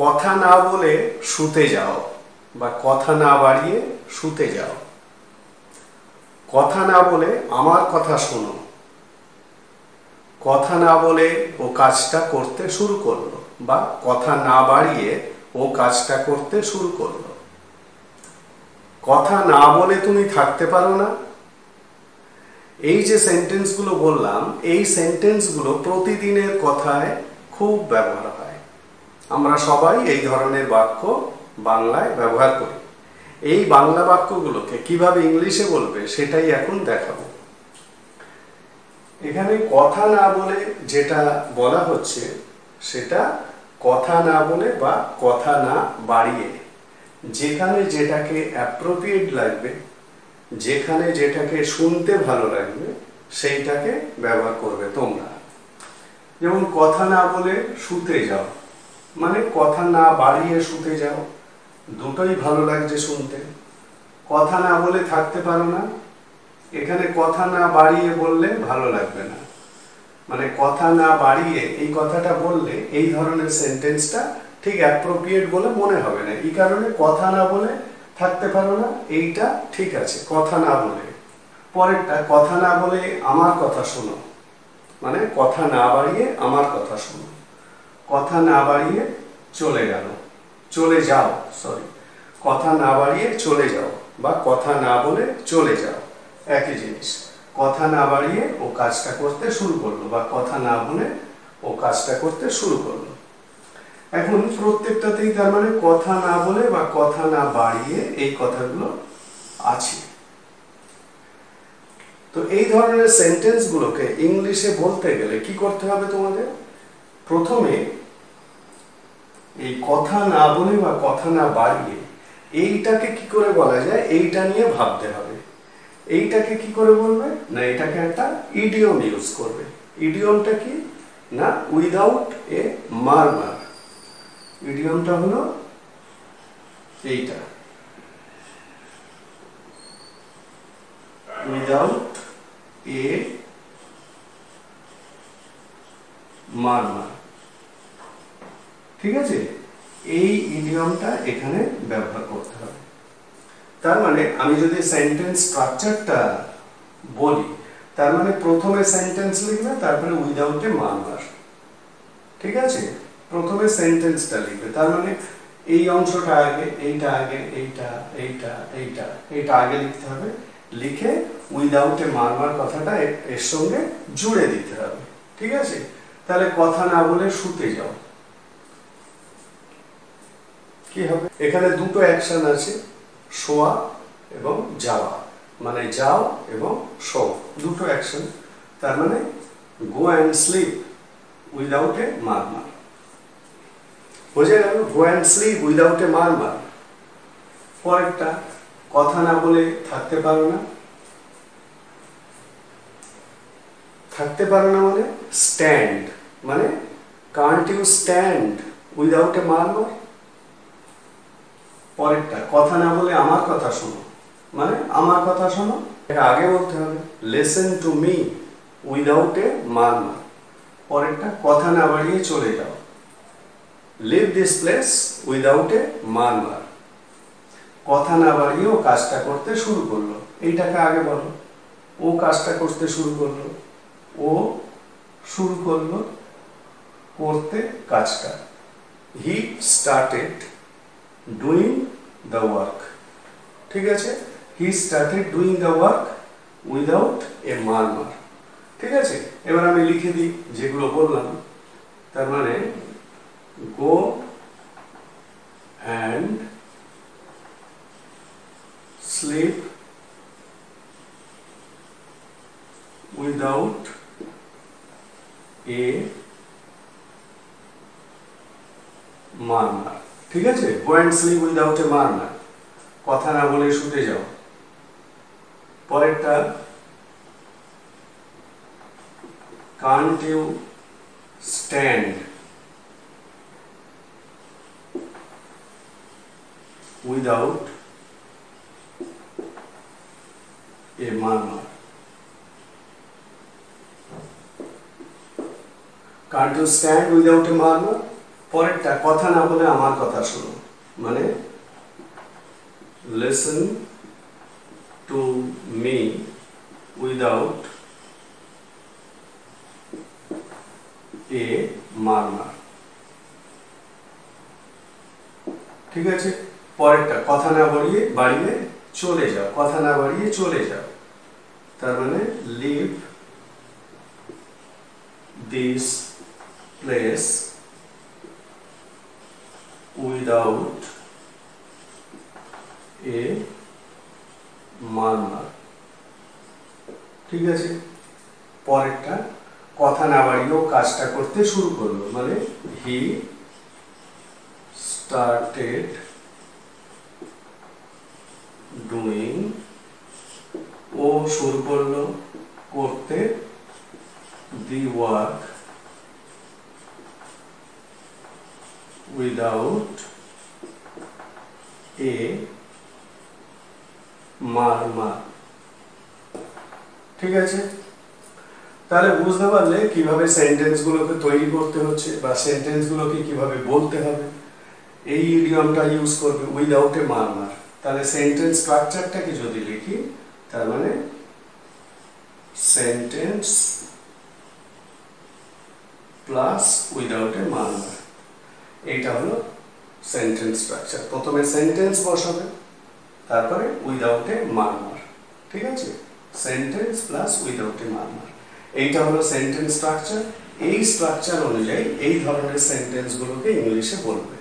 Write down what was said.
কথা না বলে শুতে যাও বা কথা না বাড়িয়ে শুতে যাও। কথা না বলে আমার কথা শোনো। কথা না বলে ও কাজটা করতে শুরু করলো বা কথা না বাড়িয়ে ও কাজটা করতে শুরু করলো। কথা না বলে তুমি থাকতে পারো না। এই যে সেন্টেন্সগুলো বললাম, এই সেন্টেন্সগুলো প্রতিদিনের কথায় খুব ব্যবহার হয়। আমরা সবাই এই ধরনের বাক্য বাংলায় ব্যবহার করি। এই বাংলা বাক্যগুলোকে কিভাবে ইংলিশে বলবে সেটাই এখন দেখাবো। এখানে কথা না বলে যেটা বলা হচ্ছে সেটা কথা না বলে বা কথা না বাড়িয়ে। যেখানে যেটাকে অ্যাপ্রোপ্রিয়েট লাগবে, যেখানে যেটাকে শুনতে ভালো লাগবে সেইটাকে ব্যবহার করবে তোমরা। যেমন কথা না বলে শুতে যাও, মানে কথা না বাড়িয়ে শুতে যাও, দুটোই ভালো লাগছে শুনতে। কথা না বলে থাকতে পারো না, এখানে কথা না বাড়িয়ে বললে ভালো লাগবে না। মানে কথা না বাড়িয়ে এই কথাটা বললে এই ধরনের সেন্টেন্সটা ঠিক অ্যাপ্রোপ্রিয়েট বলে মনে হবে না। এই কারণে কথা না বলে থাকতে পারো না, এইটা ঠিক আছে, কথা না বলে। পরেরটা কথা না বলে আমার কথা শোনো, মানে কথা না বাড়িয়ে আমার কথা শোনো। কথা না বাড়িয়ে চলে গেল, চলে যাও, সরি, কথা না বাড়িয়ে চলে যাও বা কথা না বলে চলে যাও, একই জিনিস। কথা না বাড়িয়ে ও কাজটা করতে শুরু করলো বা কথা না বলে ও কাজটা করতে শুরু করলো। এখন প্রত্যেকটাতেই তার মানে কথা না বলে বা কথা না বাড়িয়ে এই কথাগুলো আছে। তো এই ধরনের সেন্টেন্স গুলোকে ইংলিশে বলতে গেলে কি করতে হবে তোমাদের? প্রথমে এই কথা না বলে বা কথা না বাড়িয়ে এইটাকে কি করে বলা যায় এইটা নিয়ে ভাবতে হবে। এইটাকে কি করে বলবে না, এটাকে একটা ইডিয়ম ইউজ করবে। ইডিয়মটা কি না, উইদাউট এ মারমার। ইডিয়মটা হলো এইটা, উইদাউট এ মারমার। ঠিক আছে, এই ইডিয়মটা এখানে ব্যবহার করতে হবে। তার মানে আমি যদি সেন্টেন্স স্ট্রাকচারটা বলি, তার মানে প্রথমে সেন্টেন্স লিখবে, তারপরে উইদাউট এ মারমার। ঠিক আছে, প্রথমে সেন্টেন্সটা লিখবে, তার মানে এই অংশটা আগে, এইটা আগে, এইটা এইটা এইটা এইটা আগে লিখতে হবে। লিখে উইদাউট এ মারমার কথাটা এর সঙ্গে জুড়ে দিতে হবে। ঠিক আছে, তাহলে কথা না বলে শুতে যাও কি হবে? এখানে দুটো অ্যাকশন আছে, শোয়া এবং যাওয়া, মানে যাও এবং শো, দুটো অ্যাকশন। তার মানে go and sleep without a murmur. বোঝা গেল? Go and sleep without a murmur. পরেরটা কথা না বলে থাকতে পারো না। থাকতে পারো না মানে স্ট্যান্ড, মানে can't you stand without a murmur. পরেরটা কথা না বলে আমার কথা শোনো, মানে আমার কথা শোনো, এটা আগে বলতে হবে, listen to me without a murmur. পরেরটা কথা না বাড়িয়ে চলে যাও, leave this place without a murmur. কথা না বাড়িয়ে ও কাজটা করতে শুরু করলো, এইটাকে আগে বলো। ও কাজটা করতে শুরু করলো, ও শুরু করলো করতে কাজটা। He started doing the work. ঠিক আছে, he started doing the work without a murmur. ঠিক আছে, এবার আমি লিখে দিই যেগুলো বললাম। তার মানে go and sleep without a murmur. ঠিক আছে, go and sleep without a murmur, কথা না বলে শুতে যাও। পরেরটা can't you stand without a murmur. Can't you stand without a murmur? পরেরটা কথা না বলে আমার কথা শোনো, মানে listen to me without a murmur। ঠিক আছে, পরেরটা কথা না বাড়িয়ে চলে যাও, কথা না বাড়িয়ে চলে যাও, তার মানে leave this place without a murmur। ঠিক আছে, পরেরটা কথা না বাড়িয়েও কাজটা করতে শুরু করলো, মানে he started doing, ও শুরু করলো করতে the work without a murmur। ঠিক আছে, তাহলে বুঝতে পারলে কিভাবে সেন্টেন্স গুলোকে তৈরি করতে হচ্ছে বা সেন্টেন্স গুলোকে কিভাবে বলতে হবে। এই ইডিয়মটা ইউজ করবে উইদাউট এ মারমার। তাহলে সেন্টেন্স স্ট্রাকচারটাকে যদি লিখি, তার মানে সেন্টেন্স প্লাস উইদাউট এ মারমার, এইটা হলো সেন্টেন্স স্ট্রাকচার। প্রথমে সেন্টেন্স বসাবে, তারপরে উইদাউট এ মারমার। ঠিক আছে, সেন্টেন্স প্লাস উইদাউট এ মারমার, এইটা হলো সেন্টেন্স স্ট্রাকচার। এই স্ট্রাকচার অনুযায়ী এই ধরনের সেন্টেন্স গুলোকে ইংলিশে বলবে।